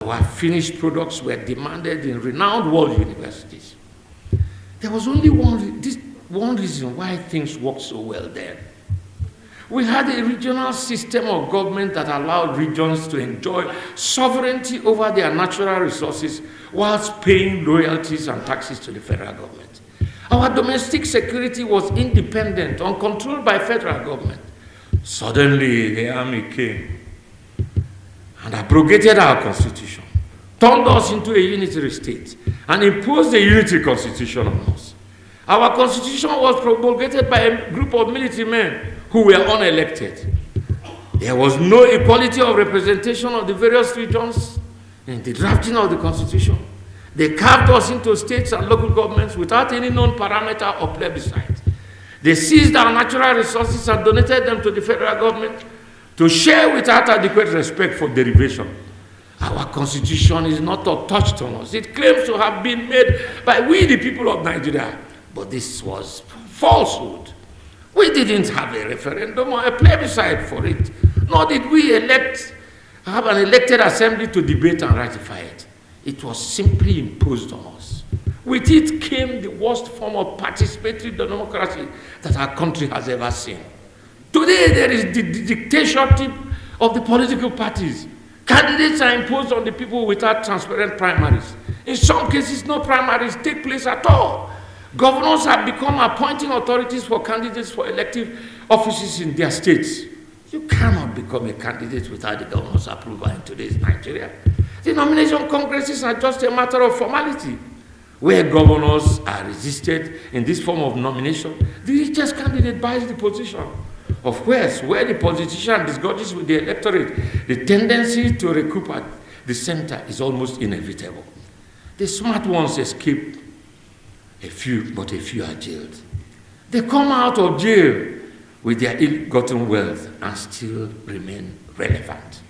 Our finished products were demanded in renowned world universities. There was only one reason why things worked so well then. We had a regional system of government that allowed regions to enjoy sovereignty over their natural resources whilst paying royalties and taxes to the federal government. Our domestic security was independent, uncontrolled by federal government. Suddenly, the army came and abrogated our constitution, turned us into a unitary state, and imposed a unitary constitution on us. Our constitution was promulgated by a group of military men who were unelected. There was no equality of representation of the various regions in the drafting of the constitution. They carved us into states and local governments without any known parameter or plebiscite. They seized our natural resources and donated them to the federal government to share without adequate respect for derivation. Our constitution is not touched on us. It claims to have been made by we, the people of Nigeria. But this was falsehood. We didn't have a referendum or a plebiscite for it, nor did we have an elected assembly to debate and ratify it. It was simply imposed on us. With it came the worst form of participatory democracy that our country has ever seen. Today, there is the dictatorship of the political parties. Candidates are imposed on the people without transparent primaries. In some cases, no primaries take place at all. Governors have become appointing authorities for candidates for elective offices in their states. You cannot become a candidate without the governor's approval in today's Nigeria. The nomination congresses are just a matter of formality. Where governors are resisted in this form of nomination, the richest candidate buys the position. Of course, where the politician disgorges with the electorate, the tendency to recoup at the center is almost inevitable. The smart ones escape but a few are jailed. They come out of jail with their ill-gotten wealth and still remain relevant.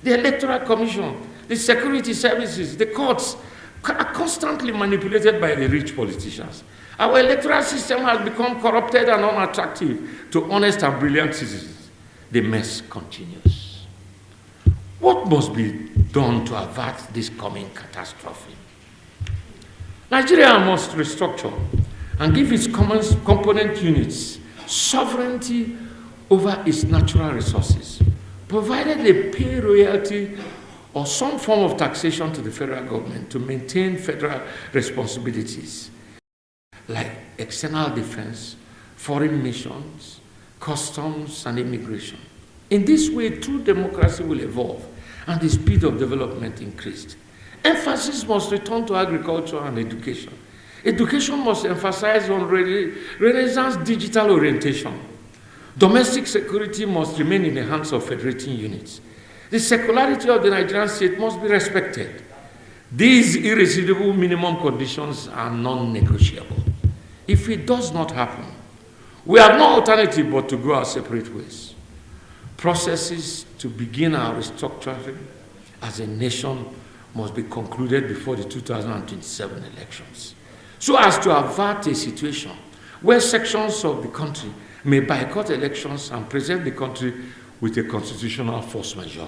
The Electoral Commission, the security services, the courts are constantly manipulated by the rich politicians. Our electoral system has become corrupted and unattractive to honest and brilliant citizens. The mess continues. What must be done to avert this coming catastrophe? Nigeria must restructure and give its component units sovereignty over its natural resources, provided they pay royalty or some form of taxation to the federal government to maintain federal responsibilities like external defense, foreign missions, customs, and immigration. In this way, true democracy will evolve and the speed of development increased. Emphasis must return to agriculture and education. Education must emphasize on Renaissance digital orientation. Domestic security must remain in the hands of federating units. The secularity of the Nigerian state must be respected. These irresistible minimum conditions are non-negotiable. If it does not happen, we have no alternative but to go our separate ways. Processes to begin our restructuring as a nation must be concluded before the 2027 elections, so as to avert a situation where sections of the country may boycott elections and present the country with a constitutional force majeure.